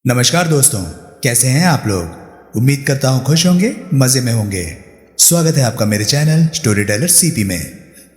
नमस्कार दोस्तों, कैसे हैं आप लोग। उम्मीद करता हूं खुश होंगे, मज़े में होंगे। स्वागत है आपका मेरे चैनल स्टोरी टेलर सीपी में।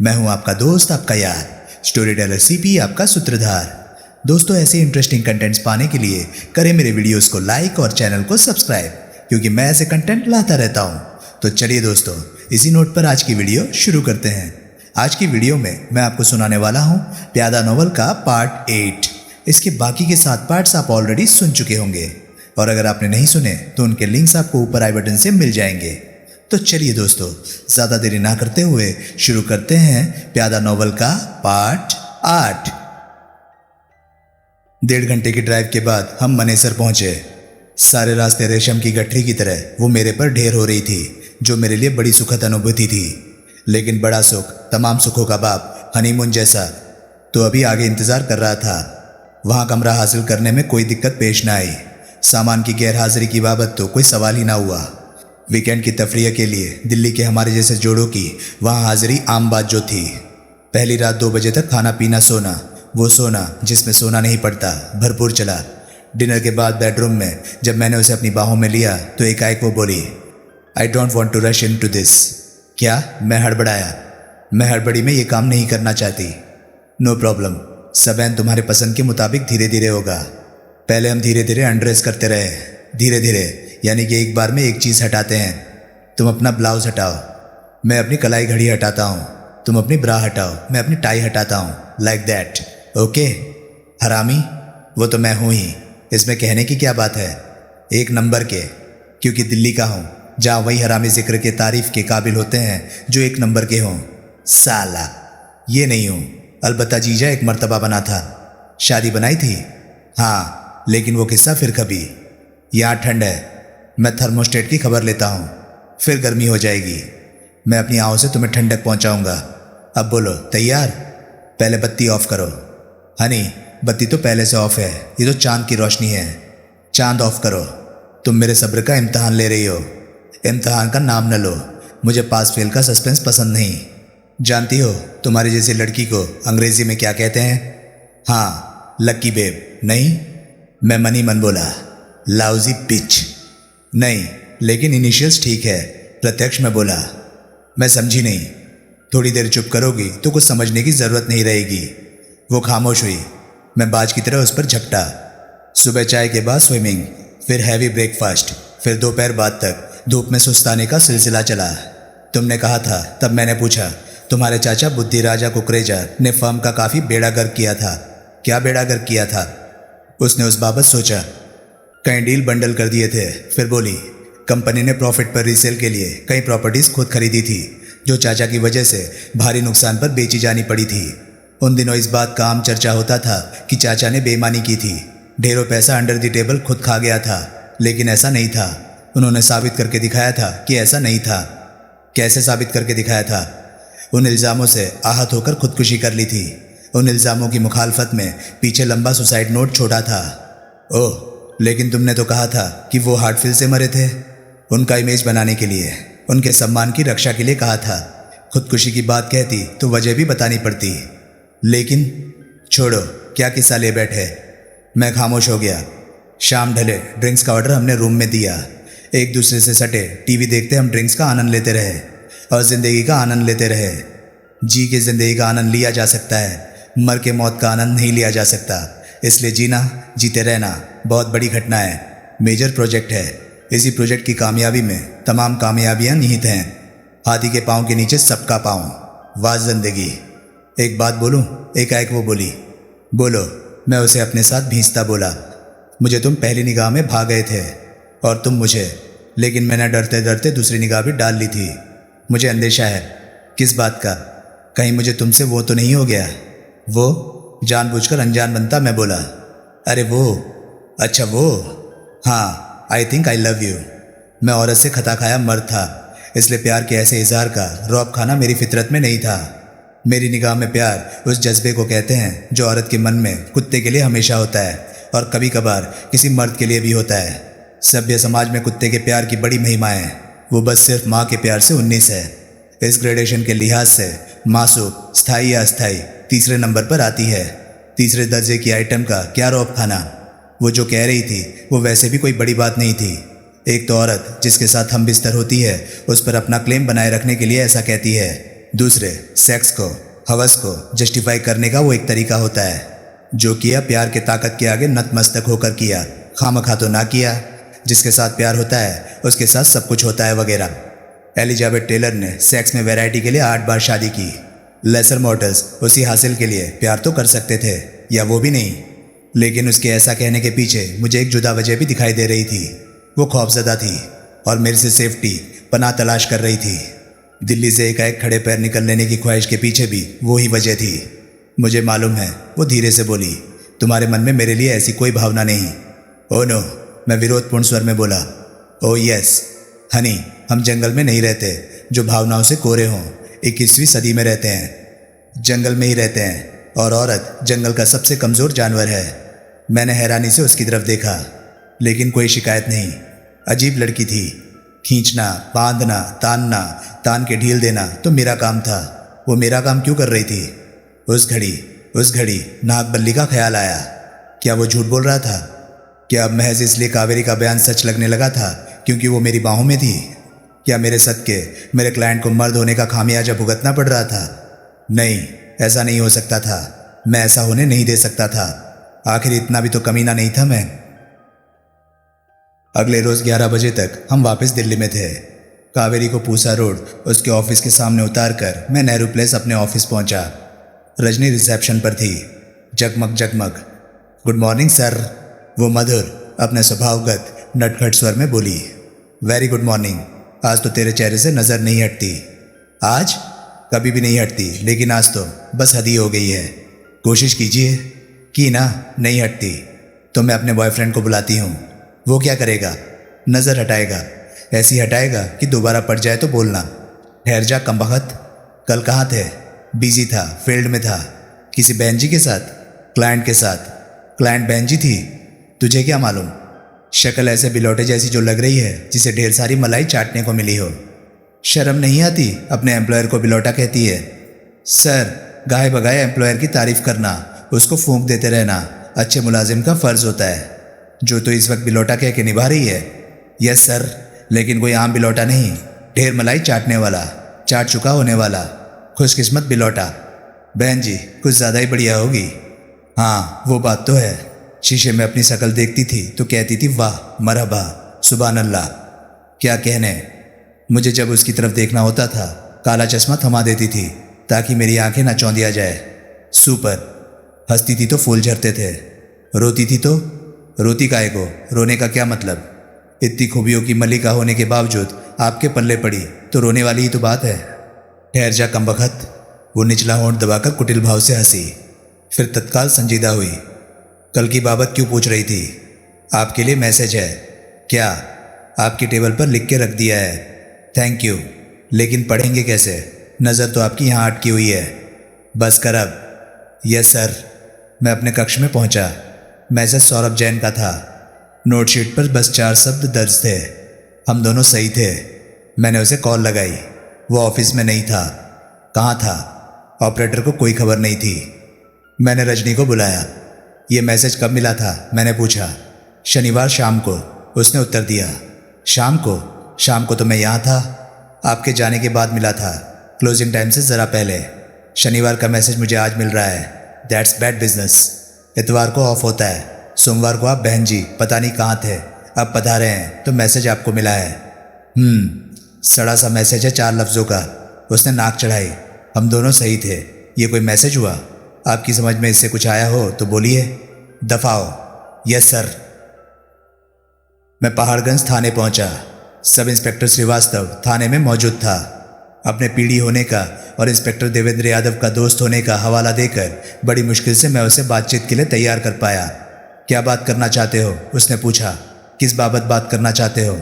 मैं हूं आपका दोस्त, आपका यार, स्टोरी टेलर सीपी, आपका सूत्रधार। दोस्तों, ऐसे इंटरेस्टिंग कंटेंट्स पाने के लिए करें मेरे वीडियोस को लाइक और चैनल को सब्सक्राइब, क्योंकि मैं ऐसे कंटेंट लाता रहता हूँ। तो चलिए दोस्तों, इसी नोट पर आज की वीडियो शुरू करते हैं। आज की वीडियो में मैं आपको सुनाने वाला हूँ प्यादा नॉवल का पार्ट 8। इसके बाकी के 7 पार्ट्स आप ऑलरेडी सुन चुके होंगे, और अगर आपने नहीं सुने तो उनके लिंक्स आपको ऊपर आई बटन से मिल जाएंगे। तो चलिए दोस्तों, ज़्यादा देरी ना करते हुए शुरू करते हैं प्यादा नॉवल का पार्ट 8। 1.5 घंटे की ड्राइव के बाद हम मनेसर पहुंचे। सारे रास्ते रेशम की गठरी की तरह वो मेरे पर ढेर हो रही थी, जो मेरे लिए बड़ी सुखद अनुभूति थी। लेकिन बड़ा सुख, तमाम सुखों का बाप, हनीमून जैसा, तो अभी आगे इंतज़ार कर रहा था। वहाँ कमरा हासिल करने में कोई दिक्कत पेश ना आई। सामान की गैरहाजिरी की बाबत तो कोई सवाल ही ना हुआ। वीकेंड की तफरीह के लिए दिल्ली के हमारे जैसे जोड़ों की वहाँ हाजिरी आम बात जो थी। पहली रात 2 बजे तक खाना पीना सोना, वो सोना जिसमें सोना नहीं पड़ता, भरपूर चला। डिनर के बाद बेडरूम में जब मैंने उसे अपनी बाहों में लिया तो एकाएक वो बोली, I don't want to rush in to this. क्या? मैं हड़बड़ाया। मैं हड़बड़ी में ये काम नहीं करना चाहती। नो प्रॉब्लम, सब एन तुम्हारे पसंद के मुताबिक धीरे धीरे होगा। पहले हम धीरे धीरे अनड्रेस करते रहे। धीरे धीरे यानी कि एक बार में एक चीज़ हटाते हैं। तुम अपना ब्लाउज हटाओ, मैं अपनी कलाई घड़ी हटाता हूँ। तुम अपनी ब्रा हटाओ, मैं अपनी टाई हटाता हूँ। Like that, okay? हरामी, वो तो मैं हूँ ही, इसमें कहने की क्या बात है। 1 नंबर के, क्योंकि दिल्ली का हूँ, जहाँ वही हरामी जिक्र के तारीफ के काबिल होते हैं जो 1 नंबर के हों। साला, ये नहीं हूँ। अलबत्ता जीजा एक मर्तबा बना था। शादी बनाई थी, हाँ, लेकिन वो किस्सा फिर कभी। यहाँ ठंड है, मैं थर्मोस्टेट की खबर लेता हूँ, फिर गर्मी हो जाएगी। मैं अपनी आहों से तुम्हें ठंडक पहुँचाऊँगा। अब बोलो, तैयार? पहले बत्ती ऑफ करो। हनी, बत्ती तो पहले से ऑफ है, ये तो चांद की रोशनी है। चांद ऑफ करो। तुम मेरे सब्र का इम्तहान ले रही हो। इम्तहान का नाम न लो, मुझे पास फेल का सस्पेंस पसंद नहीं। जानती हो तुम्हारी जैसी लड़की को अंग्रेजी में क्या कहते हैं? हाँ, लक्की बेब। नहीं, मैं मनी मन बोला, लाउजी पिच। नहीं, लेकिन इनिशियल्स ठीक है, प्रत्यक्ष में बोला। मैं समझी नहीं। थोड़ी देर चुप करोगी तो कुछ समझने की ज़रूरत नहीं रहेगी। वो खामोश हुई। मैं बाज की तरह उस पर झपटा। सुबह चाय के बाद स्विमिंग, फिर हैवी ब्रेकफास्ट, फिर दोपहर बाद तक धूप में सुस्ताने का सिलसिला चला। तुमने कहा था, तब मैंने पूछा, तुम्हारे चाचा बुद्धि राजा कुकरेजा ने फर्म का काफ़ी बेड़ा गर्क किया था। क्या बेड़ा गर्क किया था? उसने उस बाबत सोचा। कई डील बंडल कर दिए थे। फिर बोली, कंपनी ने प्रॉफिट पर रीसेल के लिए कई प्रॉपर्टीज़ खुद खरीदी थी, जो चाचा की वजह से भारी नुकसान पर बेची जानी पड़ी थी। उन दिनों इस बात का आम चर्चा होता था कि चाचा ने बेईमानी की थी, ढेरों पैसा अंडर द टेबल खुद खा गया था। लेकिन ऐसा नहीं था। उन्होंने साबित करके दिखाया था कि ऐसा नहीं था। कैसे साबित करके दिखाया था? उन इल्ज़ामों से आहत होकर खुदकुशी कर ली थी। उन इल्ज़ामों की मुखालफत में पीछे लंबा सुसाइड नोट छोड़ा था। ओह, लेकिन तुमने तो कहा था कि वो हार्टफेल से मरे थे। उनका इमेज बनाने के लिए, उनके सम्मान की रक्षा के लिए कहा था। खुदकुशी की बात कहती तो वजह भी बतानी पड़ती। लेकिन छोड़ो, क्या किस्सा ले बैठे। मैं खामोश हो गया। शाम ढले, ड्रिंक्स का ऑर्डर हमने रूम में दिया। एक दूसरे से सटे टीवी देखते हम ड्रिंक्स का आनंद लेते रहे और ज़िंदगी का आनंद लेते रहे। जी के ज़िंदगी का आनंद लिया जा सकता है, मर के मौत का आनंद नहीं लिया जा सकता। इसलिए जीना, जीते रहना बहुत बड़ी घटना है, मेजर प्रोजेक्ट है। इसी प्रोजेक्ट की कामयाबी में तमाम कामयाबियाँ निहित हैं। हाथी के पाँव के नीचे सबका पाँव। वाह ज़िंदगी। एक बात बोलूँ? एकाएक वो बोली। बोलो। मैं उसे अपने साथ भींचता बोला। मुझे तुम पहली निगाह में भा गए थे और तुम मुझे, लेकिन मैंने डरते डरते दूसरी निगाह भी डाल ली थी। मुझे अंदेशा है। किस बात का? कहीं मुझे तुमसे वो तो नहीं हो गया? वो? जानबूझकर अनजान बनता मैं बोला। अरे वो? अच्छा वो। हाँ, I think I love you. मैं औरत से खता खाया मर्द था, इसलिए प्यार के ऐसे इजहार का रौब खाना मेरी फितरत में नहीं था। मेरी निगाह में प्यार उस जज्बे को कहते हैं जो औरत के मन में कुत्ते के लिए हमेशा होता है और कभी कभार किसी मर्द के लिए भी होता है। सभ्य समाज में कुत्ते के प्यार की बड़ी महिमा है। वो बस सिर्फ माँ के प्यार से 19 है। इस ग्रेडेशन के लिहाज से मासूम, स्थायी या अस्थायी, तीसरे नंबर पर आती है। तीसरे दर्जे की आइटम का क्या रौब खाना। वो जो कह रही थी वो वैसे भी कोई बड़ी बात नहीं थी। एक तो औरत जिसके साथ हम बिस्तर होती है उस पर अपना क्लेम बनाए रखने के लिए ऐसा कहती है। दूसरे, सेक्स को, हवस को जस्टिफाई करने का वो एक तरीका होता है। जो किया प्यार के ताकत के आगे नतमस्तक होकर किया, खामखा तो ना किया। जिसके साथ प्यार होता है उसके साथ सब कुछ होता है वगैरह। एलिजाबेथ टेलर ने सेक्स में वैरायटी के लिए 8 बार शादी की। लेसर मॉर्टल्स उसी हासिल के लिए प्यार तो कर सकते थे, या वो भी नहीं। लेकिन उसके ऐसा कहने के पीछे मुझे एक जुदा वजह भी दिखाई दे रही थी। वो खौफजदा थी और मेरे से सेफ्टी पनाह तलाश कर रही थी। दिल्ली से एकाएक खड़े पैर निकल लेने की ख्वाहिश के पीछे भी वो ही वजह थी। मुझे मालूम है, वो धीरे से बोली, तुम्हारे मन में मेरे लिए ऐसी कोई भावना नहीं। ओ नो, मैं विरोधपूर्ण स्वर में बोला। ओ यस हनी, हम जंगल में नहीं रहते जो भावनाओं से कोरे हों। 21वीं सदी में रहते हैं, जंगल में ही रहते हैं, और औरत जंगल का सबसे कमज़ोर जानवर है। मैंने हैरानी से उसकी तरफ देखा, लेकिन कोई शिकायत नहीं। अजीब लड़की थी। खींचना, बांधना, तानना, तान के ढील देना तो मेरा काम था। वो मेरा काम क्यों कर रही थी? उस घड़ी नाग बल्ली का ख्याल आया। क्या वो झूठ बोल रहा था? क्या अब महज इसलिए कावेरी का बयान सच लगने लगा था क्योंकि वो मेरी बाहों में थी? क्या मेरे सदके मेरे क्लाइंट को मर्द होने का खामियाजा भुगतना पड़ रहा था? नहीं, ऐसा नहीं हो सकता था। मैं ऐसा होने नहीं दे सकता था। आखिर इतना भी तो कमीना नहीं था मैं। अगले रोज 11 बजे तक हम वापस दिल्ली में थे। कावेरी को पूसा रोड उसके ऑफिस के सामने उतार कर मैं नेहरू प्लेस अपने ऑफिस पहुंचा। रजनी रिसेप्शन पर थी। जगमग जगमग। गुड मॉर्निंग सर, वो मधुर अपने स्वभावगत नटखट स्वर में बोली। Very good morning. आज तो तेरे चेहरे से नज़र नहीं हटती। आज? कभी भी नहीं हटती, लेकिन आज तो बस हद ही हो गई है। कोशिश कीजिए। की ना, नहीं हटती तो मैं अपने बॉयफ्रेंड को बुलाती हूँ। वो क्या करेगा? नज़र हटाएगा। ऐसी हटाएगा कि दोबारा पड़ जाए तो बोलना। ठहर जा कमबख्त, कल कहाँ थे? बिजी था, फील्ड में था। किसी बहन जी के साथ? क्लाइंट के साथ। क्लाइंट बहन जी थी? तुझे क्या मालूम? शक्ल ऐसे बिलौटे जैसी जो लग रही है जिसे ढेर सारी मलाई चाटने को मिली हो। शर्म नहीं आती? अपने एम्प्लॉयर को बिलौटा कहती है। सर, गाए बगाए एम्प्लॉयर की तारीफ करना, उसको फूंक देते रहना अच्छे मुलाजिम का फ़र्ज होता है, जो तो इस वक्त बिलौटा कह के निभा रही है। यस सर, लेकिन कोई आम बिलौटा नहीं, ढेर मलाई चाटने वाला, चाट चुका होने वाला, खुशकिस्मत बिलौटा। बहन जी कुछ ज़्यादा ही बढ़िया होगी। हाँ, वो बात तो है। शीशे में अपनी शक्ल देखती थी तो कहती थी, वाह, मरहबा, सुभान अल्लाह। क्या कहने। मुझे जब उसकी तरफ देखना होता था काला चश्मा थमा देती थी ताकि मेरी आंखें ना चौंधिया जाए। सुपर। हंसती थी तो फूल झरते थे। रोती थी तो? रोती काहे को? रोने का क्या मतलब? इतनी खूबियों की मलिका होने के बावजूद आपके पल्ले पड़ी तो रोने वाली ही तो बात है। ठहर जा कमबख्त। वो निचला होंठ दबाकर कुटिल भाव से हंसी, फिर तत्काल संजीदा हुई। कल की बाबत क्यों पूछ रही थी? आपके लिए मैसेज है। क्या? आपकी टेबल पर लिख के रख दिया है। थैंक यू, लेकिन पढ़ेंगे कैसे? नज़र तो आपकी यहाँ अटकी हुई है। बस कर अब। Yes sir. मैं अपने कक्ष में पहुँचा। मैसेज सौरभ जैन का था। नोटशीट पर बस 4 शब्द दर्ज थे। हम दोनों सही थे। मैंने उसे कॉल लगाई। वो ऑफिस में नहीं था। कहाँ था? ऑपरेटर को कोई खबर नहीं थी। मैंने रजनी को बुलाया। ये मैसेज कब मिला था? मैंने पूछा। शनिवार शाम को, उसने उत्तर दिया। शाम को? शाम को तो मैं यहाँ था। आपके जाने के बाद मिला था, क्लोजिंग टाइम से ज़रा पहले। शनिवार का मैसेज मुझे आज मिल रहा है। That's bad business. इतवार को ऑफ होता है। सोमवार को आप बहन जी पता नहीं कहाँ थे, अब पधारे हैं तो मैसेज आपको मिला है। सड़ा सा मैसेज है 4 लफ्ज़ों का। उसने नाक चढ़ाई। हम दोनों सही थे। ये कोई मैसेज हुआ? आपकी समझ में इससे कुछ आया हो तो बोलिए। दफाओ। Yes sir. मैं पहाड़गंज थाने पहुंचा। सब इंस्पेक्टर श्रीवास्तव थाने में मौजूद था। अपने पीढ़ी होने का और इंस्पेक्टर देवेंद्र यादव का दोस्त होने का हवाला देकर बड़ी मुश्किल से मैं उसे बातचीत के लिए तैयार कर पाया। क्या बात करना चाहते हो? उसने पूछा। किस बाबत बात करना चाहते हो?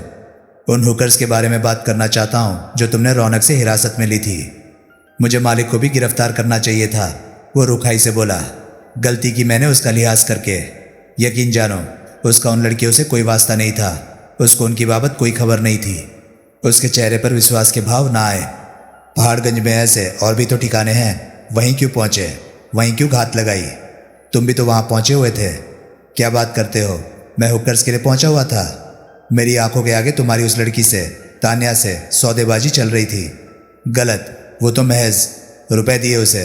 उन हुकर्स के बारे में बात करना चाहता हूँ जो तुमने रौनक से हिरासत में ली थी। मुझे मालिक को भी गिरफ्तार करना चाहिए था। वो रुखाई से बोला। गलती की मैंने उसका लिहाज करके। यकीन जानो, उसका उन लड़कियों से कोई वास्ता नहीं था। उसको उनकी बाबत कोई खबर नहीं थी। उसके चेहरे पर विश्वास के भाव ना आए। पहाड़गंज में ऐसे और भी तो ठिकाने हैं, वहीं क्यों पहुँचे? वहीं क्यों घात लगाई? तुम भी तो वहाँ पहुँचे हुए थे। क्या बात करते हो? मैं हुक्कर्स के लिए पहुंचा हुआ था। मेरी आंखों के आगे तुम्हारी उस लड़की से, तान्या से सौदेबाजी चल रही थी। गलत। वो तो महज रुपए दिए उसे।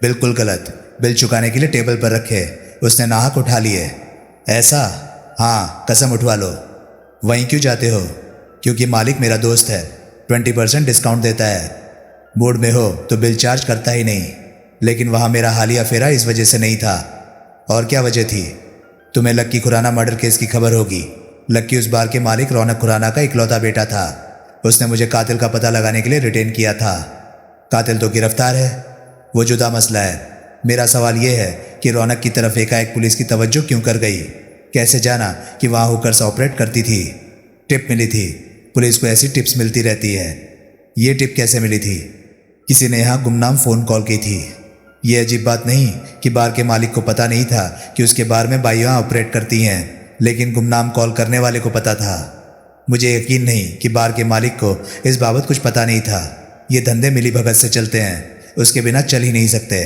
बिल्कुल गलत। बिल चुकाने के लिए टेबल पर रखे उसने नाहक उठा लिए। ऐसा? हाँ, कसम उठवा लो। वहीं क्यों जाते हो? क्योंकि मालिक मेरा दोस्त है, 20% डिस्काउंट देता है। मूड में हो तो बिल चार्ज करता ही नहीं। लेकिन वहाँ मेरा हालिया फेरा इस वजह से नहीं था। और क्या वजह थी? तुम्हें लक्की खुराना मर्डर केस की खबर होगी। लक्की उस बार के मालिक रौनक खुराना का इकलौता बेटा था। उसने मुझे कातिल का पता लगाने के लिए रिटेन किया था। कातिल तो गिरफ्तार है, वो जुदा मसला है। मेरा सवाल यह है कि रौनक की तरफ एकाएक पुलिस की तवज्जो क्यों कर गई? कैसे जाना कि वहाँ हुकर्स ऑपरेट करती थी? टिप मिली थी। पुलिस को ऐसी टिप्स मिलती रहती है। ये टिप कैसे मिली थी? किसी ने यहाँ गुमनाम फ़ोन कॉल की थी। ये अजीब बात नहीं कि बार के मालिक को पता नहीं था कि उसके बार में बाइयाँ ऑपरेट करती हैं, लेकिन गुमनाम कॉल करने वाले को पता था। मुझे यकीन नहीं कि बार के मालिक को इस बाबत कुछ पता नहीं था। ये धंधे मिली भगत से चलते हैं, उसके बिना चल ही नहीं सकते।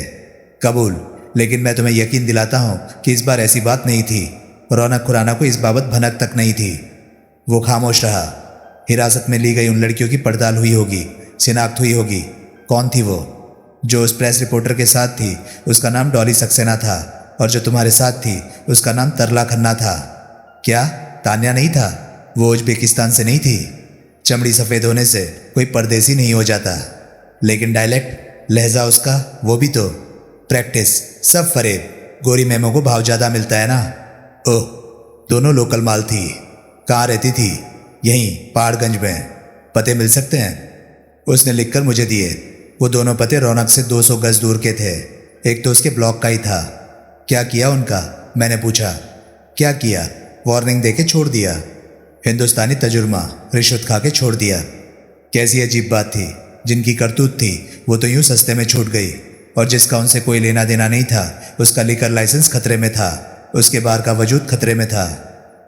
कबूल, लेकिन मैं तुम्हें यकीन दिलाता हूँ कि इस बार ऐसी बात नहीं थी। रौनक खुराना को इस बाबत भनक तक नहीं थी। वो खामोश रहा। हिरासत में ली गई उन लड़कियों की पड़ताल हुई होगी, शिनाख्त हुई होगी। कौन थी वो? जो उस प्रेस रिपोर्टर के साथ थी उसका नाम डॉली सक्सेना था, और जो तुम्हारे साथ थी उसका नाम तरला खन्ना था। क्या तान्या नहीं था? वो उज्बेकिस्तान से नहीं थी। चमड़ी सफ़ेद होने से कोई परदेसी नहीं हो जाता। लेकिन डायलेक्ट, लहजा उसका, वो भी तो प्रैक्टिस, सब फरेब। गोरी मेमों को भाव ज़्यादा मिलता है ना। ओह, दोनों लोकल माल थी। कहाँ रहती थी? यहीं पहाड़गंज में। पते मिल सकते हैं? उसने लिखकर मुझे दिए। वो दोनों पते रौनक से 200 गज दूर के थे। एक तो उसके ब्लॉक का ही था। क्या किया उनका? मैंने पूछा। क्या किया? वार्निंग देके छोड़ दिया। हिंदुस्तानी तजुर्मा, रिश्वत खा के छोड़ दिया। कैसी अजीब बात थी। जिनकी करतूत थी वो तो यूं सस्ते में छूट गई, और जिसका उनसे कोई लेना देना नहीं था उसका लिकर लाइसेंस खतरे में था, उसके बार का वजूद खतरे में था।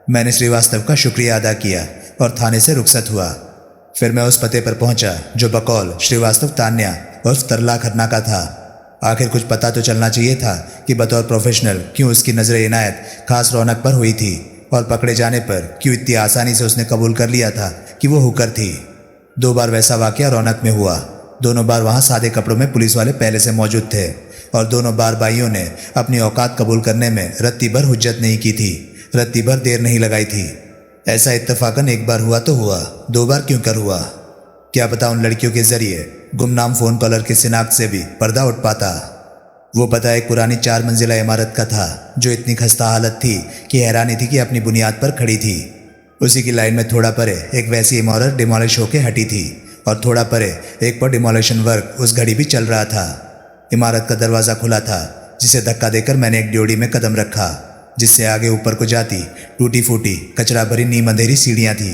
मैंने श्रीवास्तव का शुक्रिया अदा किया और थाने से रुखसत हुआ। फिर मैं उस पते पर पहुंचा जो बकौल श्रीवास्तव तान्या और तरला खन्ना का था। आखिर कुछ पता तो चलना चाहिए था कि बतौर प्रोफेशनल क्यों उसकी नजर इनायत खास रौनक पर हुई थी, और पकड़े जाने पर क्यों इतनी आसानी से उसने कबूल कर लिया था कि वो हुकर थी। 2 बार वैसा वाकया रौनक में हुआ। दोनों बार वहाँ सादे कपड़ों में पुलिस वाले पहले से मौजूद थे, और दोनों बार बाइयों ने अपनी औकात कबूल करने में रत्ती भर हुज्जत नहीं की थी, रत्ती भर देर नहीं लगाई थी। ऐसा इत्तफाकन एक बार हुआ तो हुआ, 2 बार क्यों कर हुआ? क्या पता उन लड़कियों के जरिए गुमनाम फ़ोन कॉलर की शिनाख्त से भी पर्दा उठ पाता। वो पता एक पुरानी 4 मंजिला इमारत का था जो इतनी खस्ता हालत थी कि हैरानी थी कि अपनी बुनियाद पर खड़ी थी। उसी की लाइन में थोड़ा परे एक वैसी इमारत डिमोलिश होकर हटी थी, और थोड़ा परे एक पर डिमोलिशन वर्क उस घड़ी भी चल रहा था। इमारत का दरवाज़ा खुला था, जिसे धक्का देकर मैंने एक ड्योढ़ी में कदम रखा, जिससे आगे ऊपर को जाती टूटी फूटी कचरा भरी नीम अंधेरी सीढ़ियाँ थी।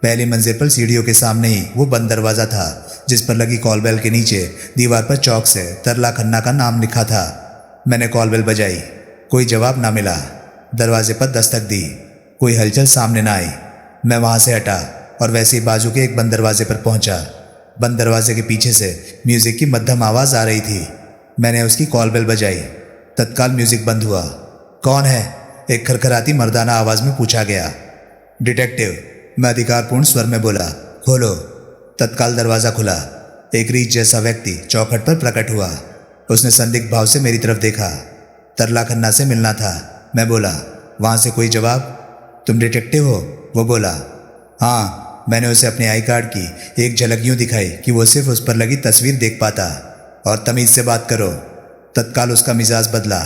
पहली मंजिल पर सीढ़ियों के सामने ही वो बंद दरवाज़ा था, जिस पर लगी कॉल बेल के नीचे दीवार पर चौक से तरला खन्ना का नाम लिखा था। मैंने कॉल बेल बजाई, कोई जवाब ना मिला। दरवाजे पर दस्तक दी, कोई हलचल सामने ना आई। मैं वहाँ से हटा और वैसे ही बाजू के एक बंद दरवाजे पर पहुँचा। बंद दरवाजे के पीछे से म्यूज़िक की मध्यम आवाज़ आ रही थी। मैंने उसकी कॉल बेल बजाई। तत्काल म्यूज़िक बंद हुआ। कौन है? एक खरखराती मर्दाना आवाज़ में पूछा गया। डिटेक्टिव, मैं अधिकारपूर्ण स्वर में बोला। खोलो। तत्काल दरवाज़ा खुला। एक रीछ जैसा व्यक्ति चौखट पर प्रकट हुआ। उसने संदिग्ध भाव से मेरी तरफ देखा। तरला खन्ना से मिलना था। मैं बोला। वहाँ से कोई जवाब? तुम डिटेक्टिव हो? वो बोला। हाँ। मैंने उसे अपने आई कार्ड की एक झलक यूँ दिखाई कि वो सिर्फ उस पर लगी तस्वीर देख पाता। और तमीज़ से बात करो। तत्काल उसका मिजाज बदला।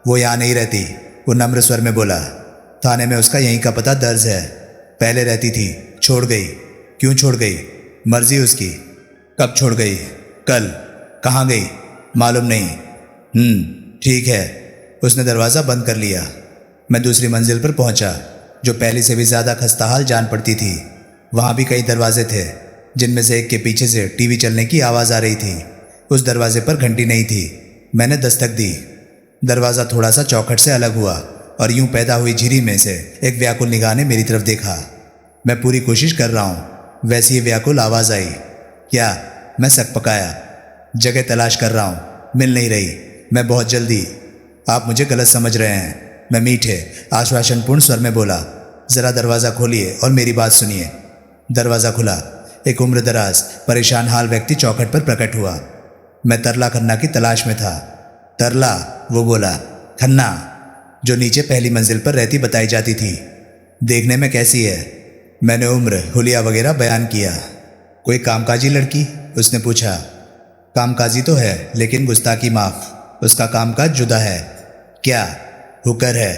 वो यहाँ नहीं रहती, वो नम्र स्वर में बोला। थाने में उसका यहीं का पता दर्ज है। पहले रहती थी, छोड़ गई। क्यों छोड़ गई? मर्जी उसकी। कब छोड़ गई? कल। कहाँ गई? मालूम नहीं। ठीक है। उसने दरवाज़ा बंद कर लिया। मैं दूसरी मंजिल पर पहुंचा, जो पहले से भी ज़्यादा खस्ताहाल जान पड़ती थी। वहाँ भी कई दरवाजे थे, जिनमें से एक के पीछे से टीवी चलने की आवाज़ आ रही थी। उस दरवाजे पर घंटी नहीं थी। मैंने दस्तक दी। दरवाज़ा थोड़ा सा चौखट से अलग हुआ, और यूं पैदा हुई झिरी में से एक व्याकुल निगाह ने मेरी तरफ देखा। मैं पूरी कोशिश कर रहा हूँ, वैसी ही व्याकुल आवाज़ आई। क्या? मैं सक पकाया। जगह तलाश कर रहा हूँ, मिल नहीं रही। मैं बहुत जल्दी। आप मुझे गलत समझ रहे हैं। मैं मीठे आश्वासनपूर्ण स्वर में बोला, ज़रा दरवाज़ा खोलिए और मेरी बात सुनिए। दरवाज़ा खुला। एक उम्रदराज परेशान हाल व्यक्ति चौखट पर प्रकट हुआ। मैं तरला खन्ना की तलाश में था। तरला, वो बोला। खन्ना, जो नीचे पहली मंजिल पर रहती बताई जाती थी। देखने में कैसी है? मैंने उम्र, हुलिया वगैरह बयान किया। कोई कामकाजी लड़की? उसने पूछा। कामकाजी तो है, लेकिन गुस्ताखी माफ। उसका कामकाज जुदा है। क्या? हुकर है।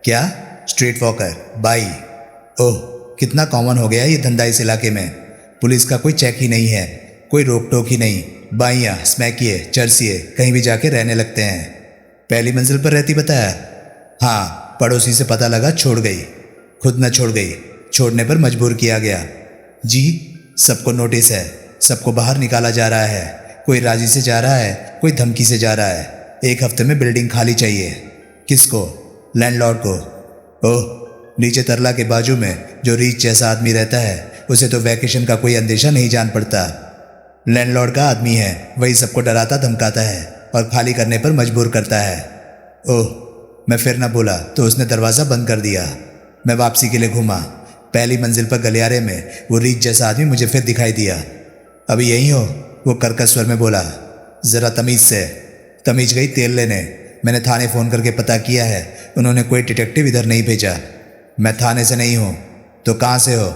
क्या? Street walker, by. ओह, कितना कॉमन हो गया ये धंधा इस इलाके में। पुलिस का कोई चेक ही नहीं है, कोई रोक टोक ही नहीं। बाइयाँ, स्मैकिए, चर्सिए, कहीं भी जाके रहने लगते हैं। पहली मंजिल पर रहती बताया? हाँ, पड़ोसी से पता लगा छोड़ गई। खुद न छोड़ गई, छोड़ने पर मजबूर किया गया। जी, सबको नोटिस है, सबको बाहर निकाला जा रहा है। कोई राजी से जा रहा है, कोई धमकी से जा रहा है। 1 हफ्ते में बिल्डिंग खाली चाहिए। किसको? लैंडलॉर्ड को। ओह, नीचे तरला के बाजू में जो रीच जैसा आदमी रहता है, उसे तो वैकेशन का कोई अंदेशा नहीं जान पड़ता। लैंडलॉर्ड का आदमी है, वही सबको डराता धमकाता है और खाली करने पर मजबूर करता है। ओह, मैं फिर न बोला तो उसने दरवाज़ा बंद कर दिया। मैं वापसी के लिए घूमा। पहली मंजिल पर गलियारे में वो रीच जैसा आदमी मुझे फिर दिखाई दिया। अभी यहीं हो? वो कर्कश स्वर में बोला। ज़रा तमीज़ से। तमीज गई तेल लेने। मैंने थाने फ़ोन करके पता किया है, उन्होंने कोई डिटेक्टिव इधर नहीं भेजा। मैं थाने से नहीं हूँ। तो कहाँ से हो?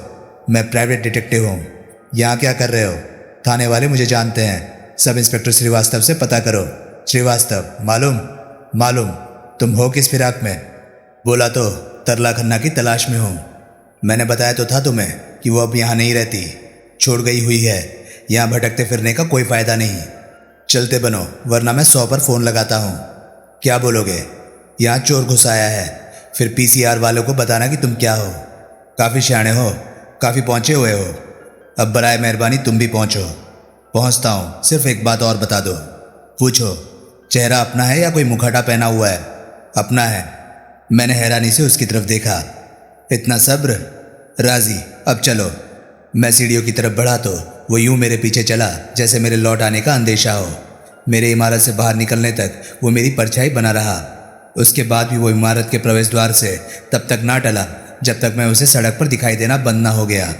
मैं प्राइवेट डिटेक्टिव हूँ। यहाँ क्या कर रहे हो? थाने वाले मुझे जानते हैं। सब इंस्पेक्टर श्रीवास्तव से पता करो। श्रीवास्तव, मालूम? मालूम। तुम हो किस फिराक में? बोला तो तरला खन्ना की तलाश में हूँ। मैंने बताया तो था तुम्हें कि वो अब यहाँ नहीं रहती, छोड़ गई हुई है। यहाँ भटकते फिरने का कोई फ़ायदा नहीं। चलते बनो, वरना मैं 100 पर फ़ोन लगाता हूँ। क्या बोलोगे? यहाँ चोर घुस आया है। फिर पीसीआर वालों को बताना कि तुम क्या हो। काफ़ी सियाणे हो, काफ़ी पहुँचे हुए हो। अब बराए मेहरबानी तुम भी पहुँचो। पहुँचता हूँ, सिर्फ एक बात और बता दो। पूछो। चेहरा अपना है या कोई मुखौटा पहना हुआ है? अपना है। मैंने हैरानी से उसकी तरफ देखा। इतना सब्र? राजी, अब चलो। मैं सीढ़ियों की तरफ बढ़ा तो वो यूं मेरे पीछे चला जैसे मेरे लौट आने का अंदेशा हो। मेरे इमारत से बाहर निकलने तक वो मेरी परछाई बना रहा। उसके बाद भी वो इमारत के प्रवेश द्वार से तब तक ना टला जब तक मैं उसे सड़क पर दिखाई देना बंद ना हो गया।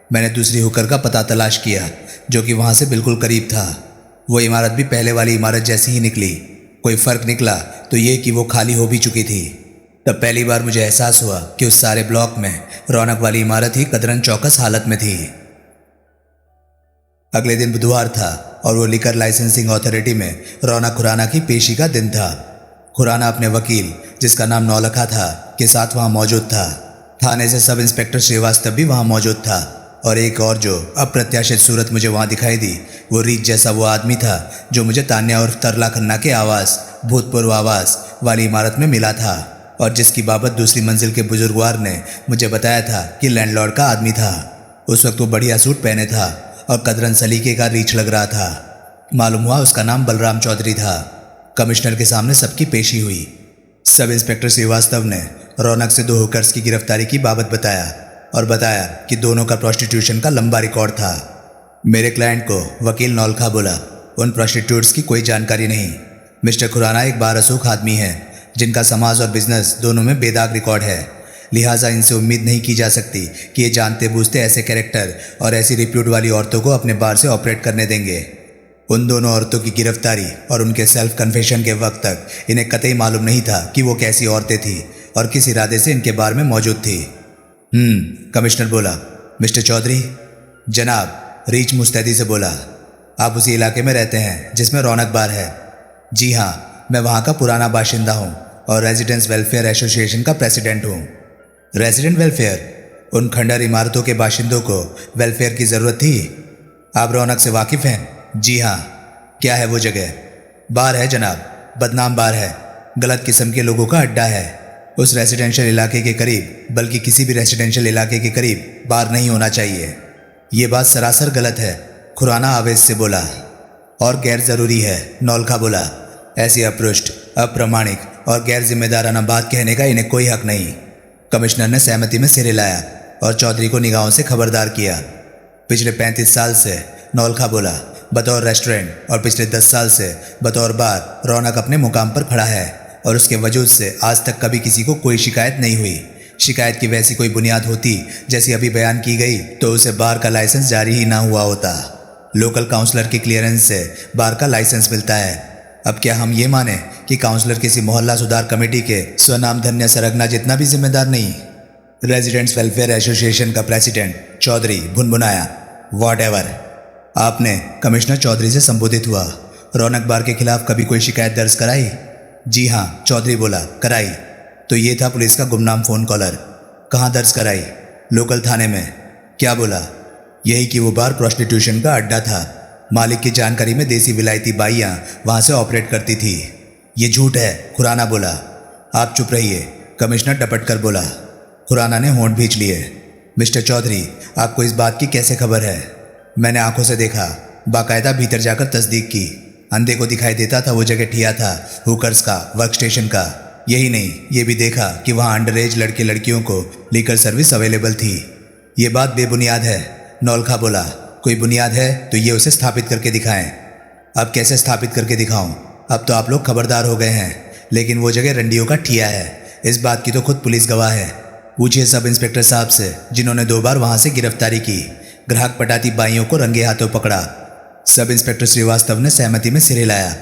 मैंने दूसरी हुकर का पता तलाश किया, जो कि वहाँ से बिल्कुल करीब था। वो इमारत भी पहले वाली इमारत जैसी ही निकली। कोई फ़र्क निकला तो ये कि वो खाली हो भी चुकी थी। तब पहली बार मुझे एहसास हुआ कि उस सारे ब्लॉक में रौनक वाली इमारत ही कदरन चौकस हालत में थी। अगले दिन बुधवार था और वो लिकर लाइसेंसिंग अथॉरिटी में रौनक खुराना की पेशी का दिन था। खुराना अपने वकील, जिसका नाम नौलखा था, के साथ वहाँ मौजूद था। थाने से सब इंस्पेक्टर श्रीवास्तव भी वहाँ मौजूद था और एक और जो अप्रत्याशित सूरत मुझे वहाँ दिखाई दी, वो रीच जैसा वो आदमी था जो मुझे तान्या और तरला खन्ना के आवास, भूतपूर्व आवास वाली इमारत में मिला था और जिसकी बाबत दूसरी मंजिल के बुजुर्गवार ने मुझे बताया था कि लैंडलॉर्ड का आदमी था। उस वक्त वो बढ़िया सूट पहने था और कदरन सलीके का रीछ लग रहा था। मालूम हुआ उसका नाम बलराम चौधरी था। कमिश्नर के सामने सबकी पेशी हुई। सब इंस्पेक्टर श्रीवास्तव ने रौनक से 2 हुकर्स की गिरफ्तारी की बाबत बताया और बताया कि दोनों का प्रोस्टिट्यूशन का लंबा रिकॉर्ड था। मेरे क्लाइंट को वकील नौलखा बोला, उन प्रोस्टिट्यूट्स की कोई जानकारी नहीं। मिस्टर खुराना एक बारसूख आदमी है जिनका समाज और बिजनेस दोनों में बेदाग रिकॉर्ड है। लिहाजा इनसे उम्मीद नहीं की जा सकती कि ये जानते बूझते ऐसे कैरेक्टर और ऐसी रिप्यूट वाली औरतों को अपने बार से ऑपरेट करने देंगे। उन दोनों औरतों की गिरफ्तारी और उनके सेल्फ कन्फेशन के वक्त तक इन्हें कतई मालूम नहीं था कि वो कैसी औरतें थीं और किस इरादे से इनके बार में मौजूद थी। कमिश्नर बोला। मिस्टर चौधरी? जनाब, रीच मुस्तैदी से बोला। आप उसी इलाके में रहते हैं जिसमें रौनक बार है? जी हाँ, मैं वहाँ का पुराना बाशिंदा हूँ और रेजिडेंट्स वेलफेयर एसोसिएशन का प्रेसिडेंट हूँ। Resident welfare? उन खंडर इमारतों के बाशिंदों को वेलफेयर की ज़रूरत थी। आप रौनक से वाकिफ़ हैं? जी हाँ। क्या है वो जगह? बार है जनाब, बदनाम बार है, गलत किस्म के लोगों का अड्डा है। उस रेसिडेंशियल इलाके के करीब, बल्कि किसी भी रेसिडेंशियल इलाके के करीब बार नहीं होना चाहिए। ये बात सरासर गलत है, खुराना आवेश से बोला। और गैर ज़रूरी है, नौलखा बोला। ऐसी अपृष्ट, अप्रामाणिक और गैर जिम्मेदाराना बात कहने का इन्हें कोई हक नहीं। कमिश्नर ने सहमति में सिर हिलाया और चौधरी को निगाहों से खबरदार किया। पिछले 35 साल से, नौलखा बोला, बतौर रेस्टोरेंट और पिछले 10 साल से बतौर बार रौनक अपने मुकाम पर खड़ा है और उसके वजूद से आज तक कभी किसी को कोई शिकायत नहीं हुई। शिकायत की वैसी कोई बुनियाद होती जैसी अभी बयान की गई तो उसे बार का लाइसेंस जारी ही ना हुआ होता। लोकल काउंसलर की क्लियरेंस से बार का लाइसेंस मिलता है। अब क्या हम ये माने कि काउंसलर किसी मोहल्ला सुधार कमेटी के स्वनाम धन्य सरगना जितना भी जिम्मेदार नहीं? रेजिडेंट्स वेलफेयर एसोसिएशन का प्रेसिडेंट चौधरी भुनभुनाया, व्हाटएवर। आपने कमिश्नर चौधरी से संबोधित हुआ। रौनक बार के खिलाफ कभी कोई शिकायत दर्ज कराई? जी हाँ, चौधरी बोला, कराई। तो ये था पुलिस का गुमनाम फ़ोन कॉलर। कहाँ दर्ज कराई? लोकल थाने में। क्या बोला? यही कि वो बार प्रोस्टिट्यूशन का अड्डा था। मालिक की जानकारी में देसी विलायती बाइयाँ वहाँ से ऑपरेट करती थी। ये झूठ है, खुराना बोला। आप चुप रहिए, कमिश्नर टपट कर बोला। खुराना ने होंठ भींच लिए। मिस्टर चौधरी, आपको इस बात की कैसे खबर है? मैंने आंखों से देखा, बाकायदा भीतर जाकर तस्दीक की। अंधे को दिखाई देता था वो जगह ठिया था हुकर्स का, वर्क स्टेशन का। यही नहीं, ये भी देखा कि वहाँ अंडर एज लड़के लड़कियों को लीकर सर्विस अवेलेबल थी। ये बात बेबुनियाद है, नौलखा बोला। कोई बुनियाद है तो ये उसे स्थापित करके दिखाएं। अब कैसे स्थापित करके दिखाऊं? अब तो आप लोग खबरदार हो गए हैं, लेकिन वो जगह रंडियों का ठिया है, इस बात की तो खुद पुलिस गवाह है। पूछिए सब इंस्पेक्टर साहब से जिन्होंने 2 बार वहाँ से गिरफ्तारी की, ग्राहक पटाती बाइयों को रंगे हाथों पकड़ा। सब इंस्पेक्टर श्रीवास्तव ने सहमति में सिर हिलाया।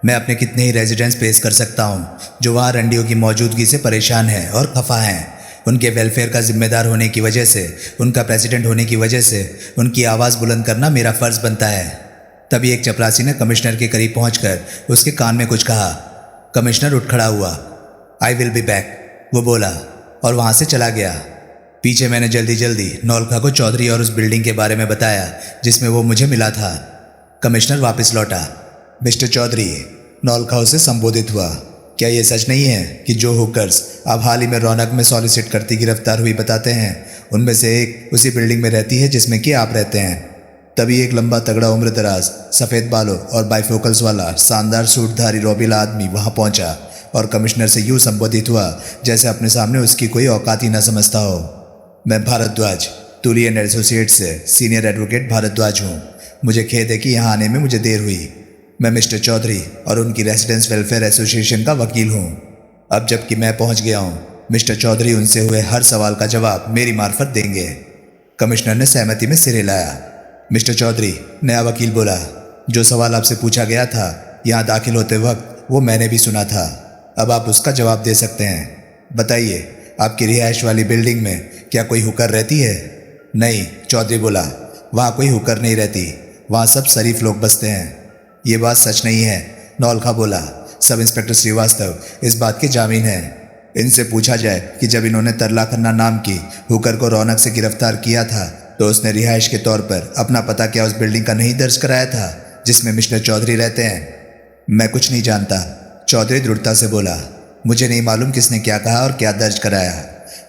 मैं अपने कितने ही रेजिडेंट्स पेश कर सकता हूँ जो वहाँ रंडियों की मौजूदगी से परेशान हैं और खफा हैं। उनके वेलफेयर का जिम्मेदार होने की वजह से, उनका प्रेसिडेंट होने की वजह से उनकी आवाज़ बुलंद करना मेरा फ़र्ज़ बनता है। तभी एक चपरासी ने कमिश्नर के करीब पहुंचकर उसके कान में कुछ कहा। कमिश्नर उठ खड़ा हुआ। आई विल बी बैक, वो बोला और वहाँ से चला गया। पीछे मैंने जल्दी जल्दी नौलखा को चौधरी और उस बिल्डिंग के बारे में बताया जिसमें वो मुझे मिला था। कमिश्नर वापस लौटा। मिस्टर चौधरी, नौलखा उसे संबोधित हुआ, क्या ये सच नहीं है कि जो हुकर्स आप हाल ही में रौनक में सॉलिसिट करती गिरफ्तार हुई बताते हैं, उनमें से एक उसी बिल्डिंग में रहती है जिसमें कि आप रहते हैं? तभी एक लंबा तगड़ा उम्र दराज, सफ़ेद बालों और बाइफोकल्स वाला शानदार सूटधारी रोबीला आदमी वहाँ पहुँचा और कमिश्नर से यूँ संबोधित हुआ जैसे अपने सामने उसकी कोई औकात ही न समझता हो। मैं भारद्वाज, तुली एंड एसोसिएट से सीनियर एडवोकेट भारद्वाज हूँ। मुझे खेद है कि यहाँ आने में मुझे देर हुई। मैं मिस्टर चौधरी और उनकी रेजिडेंट्स वेलफेयर एसोसिएशन का वकील हूँ। अब जबकि मैं पहुँच गया हूँ, मिस्टर चौधरी उनसे हुए हर सवाल का जवाब मेरी मार्फत देंगे। कमिश्नर ने सहमति में सिर हिलाया। मिस्टर चौधरी, नया वकील बोला, जो सवाल आपसे पूछा गया था यहाँ दाखिल होते वक्त वो मैंने भी सुना था। अब आप उसका जवाब दे सकते हैं। बताइए, आपकी रिहाइश वाली बिल्डिंग में क्या कोई हुकर रहती है? नहीं, चौधरी बोला, वहाँ कोई हुकर नहीं रहती, वहाँ सब शरीफ लोग बसते हैं। ये बात सच नहीं है, नौलखा बोला। सब इंस्पेक्टर श्रीवास्तव इस बात के जामीन हैं। इनसे पूछा जाए कि जब इन्होंने तरला खन्ना नाम की हुकर को रौनक से गिरफ्तार किया था तो उसने रिहाइश के तौर पर अपना पता क्या उस बिल्डिंग का नहीं दर्ज कराया था जिसमें मिस्टर चौधरी रहते हैं? मैं कुछ नहीं जानता, चौधरी दृढ़ता से बोला। मुझे नहीं मालूम किसने क्या कहा और क्या दर्ज कराया।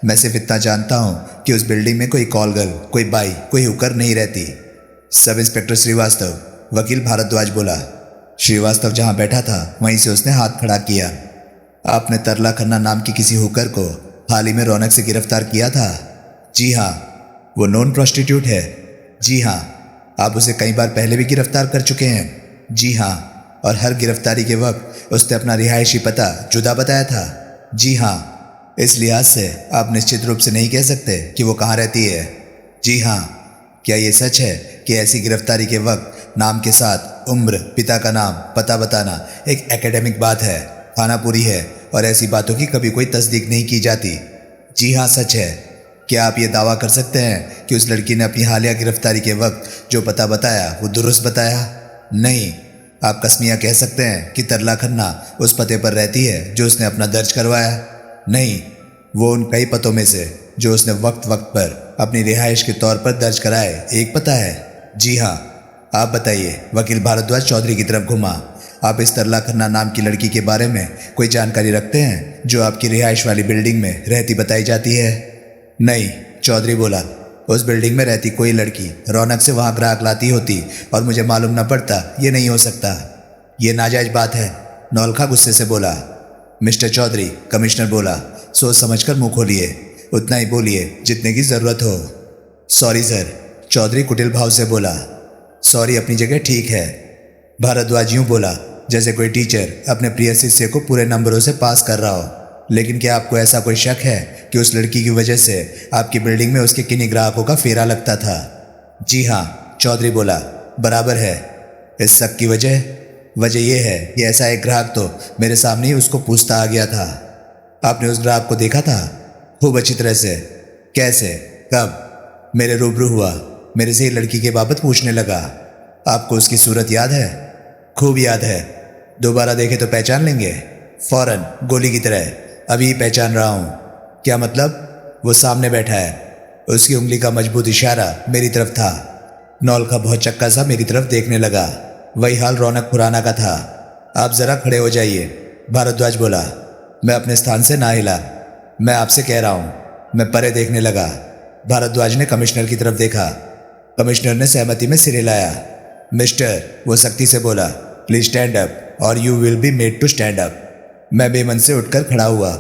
मैं सिर्फ इतना जानता हूँ कि उस बिल्डिंग में कोई कॉल गर्ल, कोई बाई, कोई हुकर नहीं रहती। सब इंस्पेक्टर श्रीवास्तव, वकील भारद्वाज बोला। श्रीवास्तव जहाँ बैठा था वहीं से उसने हाथ खड़ा किया। आपने तरला खन्ना नाम की किसी हुकर को हाल ही में रौनक से गिरफ्तार किया था? जी हाँ। वो नॉन प्रोस्टिट्यूट है? जी हाँ। आप उसे कई बार पहले भी गिरफ्तार कर चुके हैं? जी हाँ। और हर गिरफ्तारी के वक्त उसने अपना रिहायशी पता जुदा बताया था? जी हाँ। इस लिहाज से आप निश्चित रूप से नहीं कह सकते कि वो कहाँ रहती है? जी हाँ। क्या ये सच है कि ऐसी गिरफ्तारी के वक्त नाम के साथ उम्र, पिता का नाम, पता बताना एक एकेडमिक बात है, खानापुरी है और ऐसी बातों की कभी कोई तस्दीक नहीं की जाती? जी हाँ, सच है। क्या आप ये दावा कर सकते हैं कि उस लड़की ने अपनी हालिया गिरफ्तारी के वक्त जो पता बताया वो दुरुस्त बताया? नहीं। आप कसमिया कह सकते हैं कि तरला खन्ना उस पते पर रहती है जो उसने अपना दर्ज करवाया? नहीं। वो उन कई पतों में से जो उसने वक्त वक्त पर अपनी रिहाइश के तौर पर दर्ज कराए एक पता है? जी हाँ। आप बताइए। वकील भारद्वाज चौधरी की तरफ घुमा। आप इस तरला खन्ना नाम की लड़की के बारे में कोई जानकारी रखते हैं जो आपकी रिहाइश वाली बिल्डिंग में रहती बताई जाती है? नहीं, चौधरी बोला। उस बिल्डिंग में रहती कोई लड़की रौनक से वहाँ ग्राहक लाती होती और मुझे मालूम न पड़ता, ये नहीं हो सकता। ये नाजायज बात है, नौलखा गुस्से से बोला। मिस्टर चौधरी, कमिश्नर बोला, सोच समझकर मुंह खोलिए, उतना ही बोलिए जितने की ज़रूरत हो। सॉरी सर, चौधरी कुटिल भाव से बोला। सॉरी अपनी जगह ठीक है, भारद्वाज यूँ बोला जैसे कोई टीचर अपने प्रिय शिष्य को पूरे नंबरों से पास कर रहा हो। लेकिन क्या आपको ऐसा कोई शक है कि उस लड़की की वजह से आपकी बिल्डिंग में उसके किन्हीं ग्राहकों का फेरा लगता था? जी हाँ, चौधरी बोला, बराबर है। इस शक की वजह यह है कि ऐसा एक ग्राहक तो मेरे सामने ही उसको पूछता आ गया था। आपने उस ग्राहक को देखा था? खूब अच्छी तरह से। कैसे? कब? मेरे रूबरू हुआ, मेरे से ही लड़की के बाबत पूछने लगा। आपको उसकी सूरत याद है? खूब याद है। दोबारा देखे तो पहचान लेंगे? फौरन, गोली की तरह। अभी ही पहचान रहा हूँ। क्या मतलब? वो सामने बैठा है। उसकी उंगली का मजबूत इशारा मेरी तरफ था। नौल का बहुत चक्का सा मेरी तरफ देखने लगा। वही हाल रौनक खुराना का था। आप जरा खड़े हो जाइए, भारद्वाज बोला। मैं अपने स्थान से ना हिला। मैं आपसे कह रहा हूँ। मैं परे देखने लगा। भारद्वाज ने कमिश्नर की तरफ देखा। कमिश्नर ने सहमति में सिर हिलाया। मिस्टर, वो सख्ती से बोला, प्लीज स्टैंड अप और you will be made to stand up. मैं बेमन से उठकर खड़ा हुआ।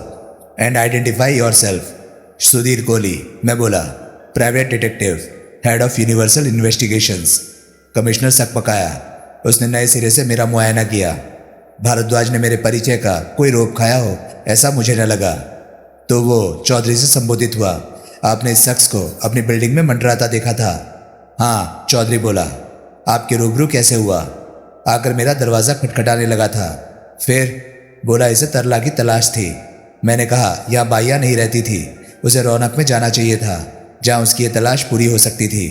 And identify yourself. Sudhir Kohli, मैं बोला, private detective, head of universal investigations. Commissioner सकपकाया। उसने नए सिरे से मेरा मुआयना किया। भारद्वाज ने मेरे परिचय का कोई रोक खाया हो ऐसा मुझे न लगा। तो वो चौधरी से संबोधित हुआ। आपने इस शख्स को अपनी बिल्डिंग में मंडराता देखा था? हाँ, चौधरी बोला। आपके रूबरू कैसे हुआ? आकर मेरा दरवाज़ा खटखटाने लगा था। फिर बोला, इसे तरला की तलाश थी। मैंने कहा, यहाँ बाइया नहीं रहती थी, उसे रौनक में जाना चाहिए था जहाँ उसकी ये तलाश पूरी हो सकती थी।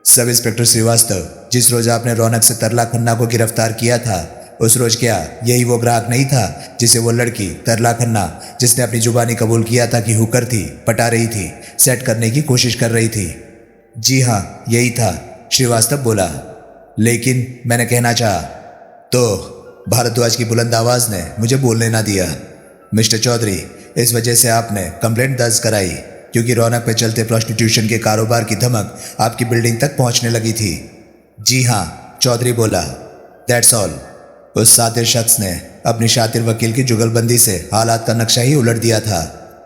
सब इंस्पेक्टर श्रीवास्तव, जिस रोज आपने रौनक से तरला खन्ना को गिरफ्तार किया था, उस रोज क्या यही वो ग्राहक नहीं था जिसे वो लड़की तरला खन्ना, जिसने अपनी जुबानी कबूल किया था कि हुकर थी, पटा रही थी, सेट करने की कोशिश कर रही थी? जी हाँ, यही था, श्रीवास्तव बोला। लेकिन मैंने कहना चाहा तो भारद्वाज की बुलंद आवाज ने मुझे बोलने ना दिया। मिस्टर चौधरी, इस वजह से आपने कंप्लेंट दर्ज कराई क्योंकि रौनक पे चलते प्रोस्टिट्यूशन के कारोबार की धमक आपकी बिल्डिंग तक पहुंचने लगी थी। जी हाँ, चौधरी बोला। That's all. उस सातिर शख्स ने अपनी शातिर वकील की जुगलबंदी से हालात का नक्शा ही उलट दिया था।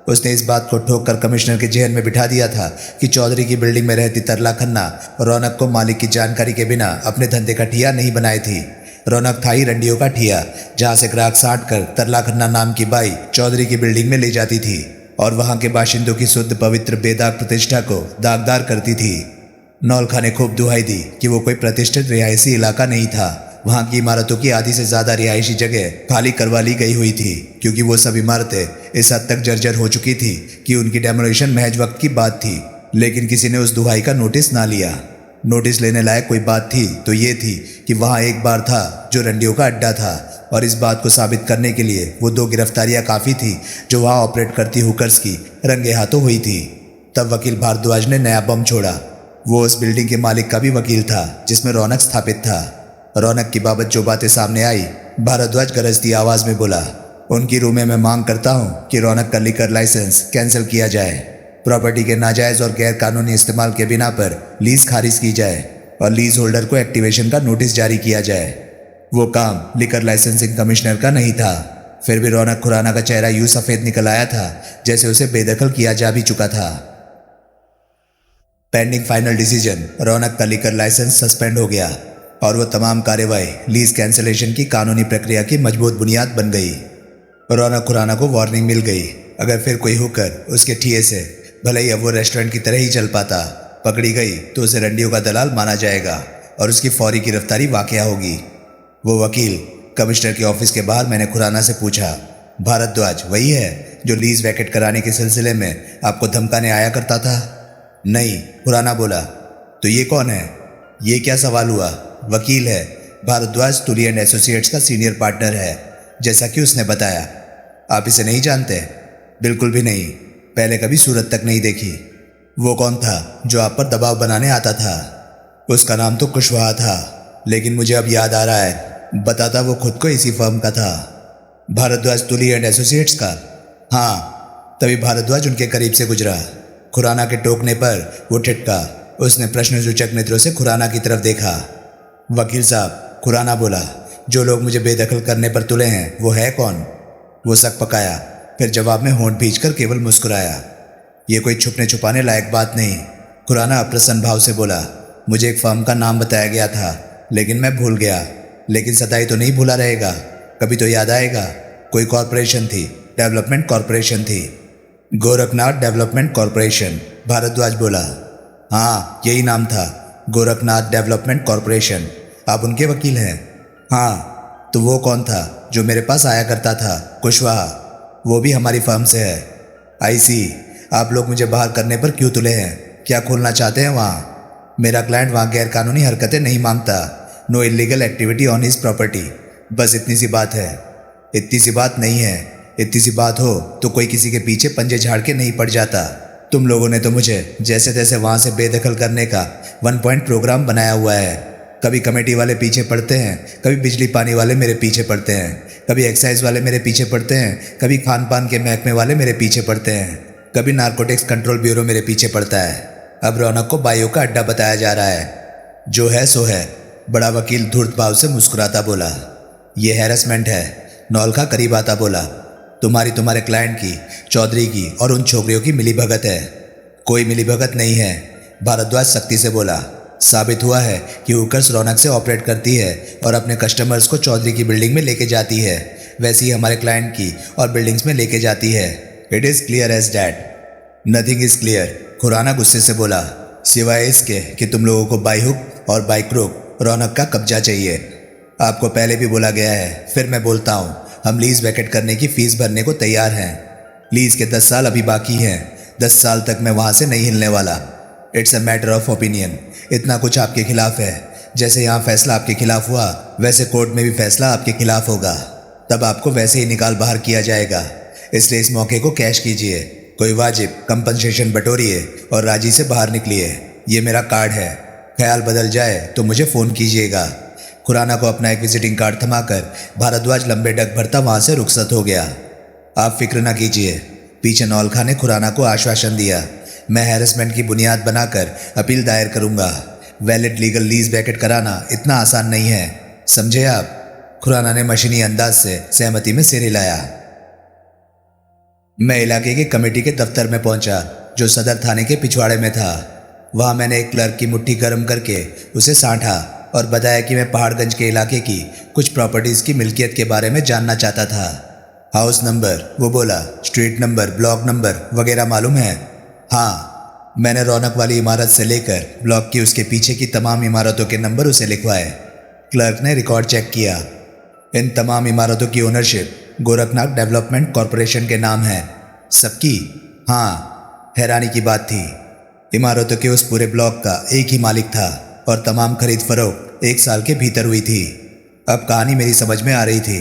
उसने इस बात को ठोक कर कमिश्नर के जहन में बिठा दिया था कि चौधरी की बिल्डिंग में रहती तरला खन्ना रौनक को मालिक की जानकारी के बिना अपने धंधे का ठिया नहीं बनाई थी। रौनक था ही रंडियों का ठिया, जहाँ से ग्राहक साट कर तरला खन्ना नाम की बाई चौधरी की बिल्डिंग में ले जाती थी और वहाँ के बाशिंदों की शुद्ध पवित्र बेदाग प्रतिष्ठा को दागदार करती थी। नौलखा ने खूब दुहाई दी कि वो कोई प्रतिष्ठित रिहायशी इलाका नहीं था। वहाँ की इमारतों की आधी से ज़्यादा रिहायशी जगह खाली करवा ली गई हुई थी क्योंकि वो सब इमारतें इस हद तक जर्जर हो चुकी थी कि उनकी डेमोलिशन महज वक्त की बात थी। लेकिन किसी ने उस दुहाई का नोटिस ना लिया। नोटिस लेने लायक कोई बात थी तो ये थी कि वहाँ एक बार था जो रंडियों का अड्डा था और इस बात को साबित करने के लिए वो 2 गिरफ्तारियां काफ़ी थी जो वहाँ ऑपरेट करती हुकर्स की रंगे हाथों हुई थी। तब वकील भारद्वाज ने नया बम छोड़ा। वो उस बिल्डिंग के मालिक का भी वकील था जिसमें रौनक स्थापित था। रौनक की बाबत जो बातें सामने आई, भारद्वाज गरजती आवाज़ में बोला, उनकी रूम में मैं मांग करता हूँ कि रौनक का लिकर लाइसेंस कैंसिल किया जाए, प्रॉपर्टी के नाजायज़ और गैर कानूनी इस्तेमाल के बिना पर लीज खारिज की जाए और लीज होल्डर को एक्टिवेशन का नोटिस जारी किया जाए। वो काम लिकर लाइसेंसिंग कमिश्नर का नहीं था। फिर भी रौनक खुराना का चेहरा यूं सफ़ेद निकल आया था जैसे उसे बेदखल किया जा भी चुका था। पेंडिंग फाइनल डिसीजन, रौनक का लिकर लाइसेंस सस्पेंड हो गया और वो तमाम कार्यवाही लीज कैंसिलेशन की कानूनी प्रक्रिया की मजबूत बुनियाद बन गई। रौनक खुराना को वार्निंग मिल गई, अगर फिर कोई होकर उसके ठिये से भले ही अब वो रेस्टोरेंट की तरह ही चल पाता पकड़ी गई तो उसे रंडियों का दलाल माना जाएगा और उसकी फौरी गिरफ्तारी वाकया होगी। वो वकील कमिश्नर के ऑफिस के बाहर मैंने खुराना से पूछा, भारद्वाज वही है जो लीज वैकेट कराने के सिलसिले में आपको धमकाने आया करता था? नहीं, खुराना बोला। तो ये कौन है? ये क्या सवाल हुआ? वकील है, भारद्वाज तुली एंड एसोसिएट्स का सीनियर पार्टनर है, जैसा कि उसने बताया। आप इसे नहीं जानते? बिल्कुल भी नहीं, पहले कभी सूरत तक नहीं देखी। वो कौन था जो आप पर दबाव बनाने आता था? उसका नाम तो कुशवाहा था, लेकिन मुझे अब याद आ रहा है, बताता वो खुद को इसी फर्म का था। भारद्वाज तुली एंड एसोसिएट्स का? हाँ। तभी भारद्वाज उनके करीब से गुजरा। खुराना के टोकने पर वो ठिठका। उसने प्रश्नसूचक नेत्रों से खुराना की तरफ देखा। वकील साहब, खुराना बोला, जो लोग मुझे बेदखल करने पर तुले हैं वो है कौन? वो सक पकाया, फिर जवाब में होंठ भींचकर केवल मुस्कुराया। ये कोई छुपने छुपाने लायक बात नहीं। खुराना अप्रसन्न भाव से बोला, मुझे एक फर्म का नाम बताया गया था लेकिन मैं भूल गया। लेकिन सताई तो नहीं भूला रहेगा, कभी तो याद आएगा। कोई कॉरपोरेशन थी, डेवलपमेंट कॉरपोरेशन थी। गोरखनाथ डेवलपमेंट कॉरपोरेशन, भारद्वाज बोला। हाँ यही नाम था, गोरखनाथ डेवलपमेंट कॉरपोरेशन। आप उनके वकील हैं? हाँ। तो वो कौन था जो मेरे पास आया करता था? कुशवाहा, वो भी हमारी फर्म से है। आई सी। आप लोग मुझे बाहर करने पर क्यों तुले हैं? क्या खोलना चाहते हैं वहाँ? मेरा क्लाइंट वहाँ गैरकानूनी हरकतें नहीं मांगता। No illegal activity on his property. बस इतनी सी बात है। इतनी सी बात नहीं है। इतनी सी बात हो तो कोई किसी के पीछे पंजे झाड़ के नहीं पड़ जाता। तुम लोगों ने तो मुझे जैसे तैसे वहाँ से बेदखल करने का 1 पॉइंट प्रोग्राम बनाया हुआ है। कभी कमेटी वाले पीछे पड़ते हैं, कभी बिजली पानी वाले मेरे पीछे पड़ते हैं, कभी एक्साइज वाले मेरे पीछे पड़ते हैं, कभी खान पान के महकमे वाले मेरे पीछे पड़ते हैं, कभी नारकोटिक्स कंट्रोल ब्यूरो मेरे पीछे पड़ता है। अब रौनक को बाइयों का अड्डा बताया जा रहा है। जो है सो है। बड़ा वकील धूर्त भाव से मुस्कुराता बोला। ये हैरेसमेंट है। नौलखा करीब आता बोला। तुम्हारे क्लाइंट की, चौधरी की और उन छोकरियों की मिलीभगत है। कोई मिलीभगत नहीं है, भारद्वाज सख्ती से बोला। साबित हुआ है कि हुकर्स रौनक से ऑपरेट करती है और अपने कस्टमर्स को चौधरी की बिल्डिंग में लेके जाती है, वैसे ही हमारे क्लाइंट की और बिल्डिंग्स में लेके जाती है। It is clear as that. Nothing is clear, Khurana गुस्से से बोला, सिवाय इसके कि तुम लोगों को बाई हुक और बाई क्रोक रौनक का कब्जा चाहिए। आपको पहले भी बोला गया है, फिर मैं बोलता हूँ, हम लीज वैकेट करने की फीस भरने को तैयार हैं। लीज के 10 साल अभी बाकी हैं। 10 साल तक मैं वहाँ से नहीं हिलने वाला। It's a matter of opinion. इतना कुछ आपके खिलाफ है। जैसे यहाँ फैसला आपके खिलाफ हुआ, वैसे कोर्ट में भी फैसला आपके खिलाफ होगा। तब आपको वैसे ही निकाल बाहर किया जाएगा। इसलिए इस मौके को कैश कीजिए, कोई वाजिब कंपनसेशन बटोरिए और राजी से बाहर निकलिए। ये मेरा कार्ड है। ख्याल बदल जाए तो मुझे फ़ोन कीजिएगा। खुराना को अपना एक विजिटिंग कार्ड थमाकर भारद्वाज लंबे डग भरता वहाँ से रुखसत हो गया। आप फिक्र ना कीजिए, पीछे नौलखा ने खुराना को आश्वासन दिया। मैं हैरेसमेंट की बुनियाद बनाकर अपील दायर करूंगा। वैलिड लीगल लीज वैकेट कराना इतना आसान नहीं है, समझे आप? खुराना ने मशीनी अंदाज से सहमति में सिर हिलाया। मैं इलाके के कमेटी के दफ्तर में पहुंचा, जो सदर थाने के पिछवाड़े में था। वहां मैंने एक क्लर्क की मुट्ठी गर्म करके उसे सांठा और बताया कि मैं पहाड़गंज के इलाके की कुछ प्रॉपर्टीज़ की मिल्कियत के बारे में जानना चाहता था। हाउस नंबर, वो बोला, स्ट्रीट नंबर, ब्लॉक नंबर वगैरह मालूम है? हाँ। मैंने रौनक वाली इमारत से लेकर ब्लॉक की उसके पीछे की तमाम इमारतों के नंबर उसे लिखवाए। क्लर्क ने रिकॉर्ड चेक किया। इन तमाम इमारतों की ओनरशिप गोरखनाथ डेवलपमेंट कॉरपोरेशन के नाम है। सबकी? हाँ। हैरानी की बात थी, इमारतों के उस पूरे ब्लॉक का एक ही मालिक था और तमाम खरीद फरोख्त 1 साल के भीतर हुई थी। अब कहानी मेरी समझ में आ रही थी।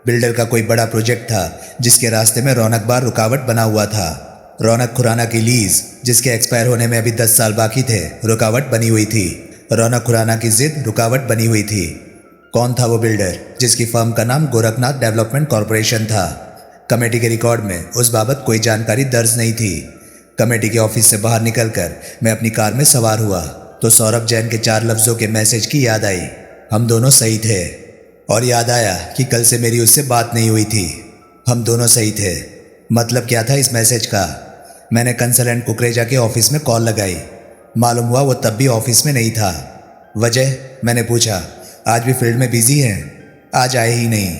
बिल्डर का कोई बड़ा प्रोजेक्ट था जिसके रास्ते में रौनक बार रुकावट बना हुआ था। रौनक खुराना की लीज, जिसके एक्सपायर होने में अभी 10 साल बाकी थे, रुकावट बनी हुई थी। रौनक खुराना की जिद रुकावट बनी हुई थी। कौन था वो बिल्डर जिसकी फर्म का नाम गोरखनाथ डेवलपमेंट कॉरपोरेशन था? कमेटी के रिकॉर्ड में उस बाबत कोई जानकारी दर्ज नहीं थी। कमेटी के ऑफिस से बाहर निकलकर मैं अपनी कार में सवार हुआ तो सौरभ जैन के 4 लफ्ज़ों के मैसेज की याद आई। हम दोनों सही थे। और याद आया कि कल से मेरी उससे बात नहीं हुई थी। हम दोनों सही थे। मतलब क्या था इस मैसेज का? मैंने कंसल्टेंट कुकरेजा के ऑफिस में कॉल लगाई। मालूम हुआ वो तब भी ऑफिस में नहीं था। वजह? मैंने पूछा। आज भी फील्ड में बिजी हैं, आज आए ही नहीं।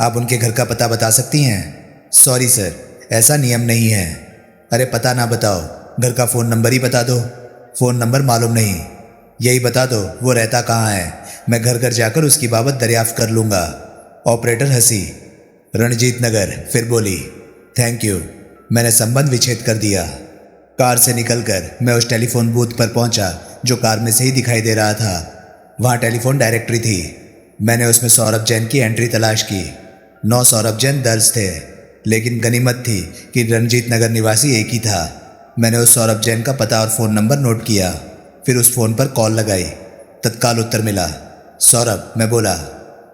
आप उनके घर का पता बता सकती हैं? सॉरी सर, ऐसा नियम नहीं है। अरे पता ना बताओ, घर का फ़ोन नंबर ही बता दो। फ़ोन नंबर मालूम नहीं? यही बता दो वो रहता कहाँ है, मैं घर घर जाकर उसकी बाबत दरियाफ्त कर लूँगा। ऑपरेटर हंसी। रणजीत नगर। फिर बोली, थैंक यू। मैंने संबंध विच्छेद कर दिया। कार से निकलकर मैं उस टेलीफोन बूथ पर पहुंचा जो कार में से ही दिखाई दे रहा था। वहाँ टेलीफोन डायरेक्टरी थी। मैंने उसमें सौरभ जैन की एंट्री तलाश की। 9 सौरभ जैन दर्ज थे, लेकिन गनीमत थी कि रणजीत नगर निवासी एक ही था। मैंने उस सौरभ जैन का पता और फ़ोन नंबर नोट किया, फिर उस फ़ोन पर कॉल लगाई। तत्काल उत्तर मिला। सौरभ, मैं बोला।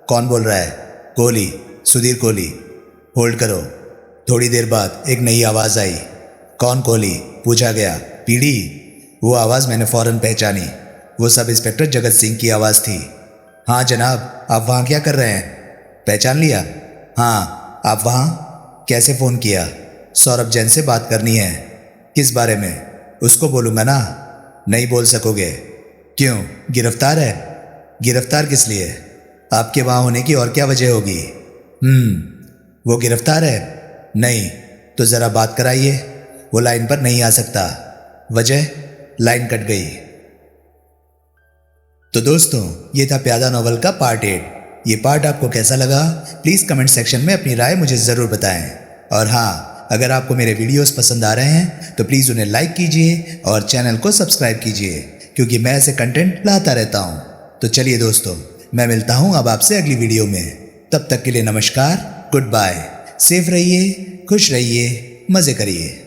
कौन बोल रहा है? कोहली, सुधीर कोहली। होल्ड करो। थोड़ी देर बाद एक नई आवाज़ आई। कौन कोहली? पूछा गया। पीढ़ी? वो आवाज़ मैंने फ़ौरन पहचानी। वो सब इंस्पेक्टर जगत सिंह की आवाज़ थी। हाँ जनाब, आप वहाँ क्या कर रहे हैं? पहचान लिया? हाँ। आप वहाँ कैसे फ़ोन किया? सौरभ जैन से बात करनी है। किस बारे में? उसको बोलूँगा ना। नहीं बोल सकोगे। क्यों, गिरफ्तार है? गिरफ्तार किस लिए? आपके वहाँ होने की और क्या वजह होगी? वो गिरफ्तार है? नहीं। तो ज़रा बात कराइए। वो लाइन पर नहीं आ सकता। वजह? लाइन कट गई। तो दोस्तों, ये था प्यादा नॉवल का पार्ट 8। ये पार्ट आपको कैसा लगा? प्लीज़ कमेंट सेक्शन में अपनी राय मुझे ज़रूर बताएं। और हाँ, अगर आपको मेरे वीडियोस पसंद आ रहे हैं तो प्लीज़ उन्हें लाइक कीजिए और चैनल को सब्सक्राइब कीजिए, क्योंकि मैं ऐसे कंटेंट लाता रहता हूँ। तो चलिए दोस्तों, मैं मिलता हूँ अब आपसे अगली वीडियो में। तब तक के लिए नमस्कार, गुड बाय। सेफ रहिए, खुश रहिए, मज़े करिए।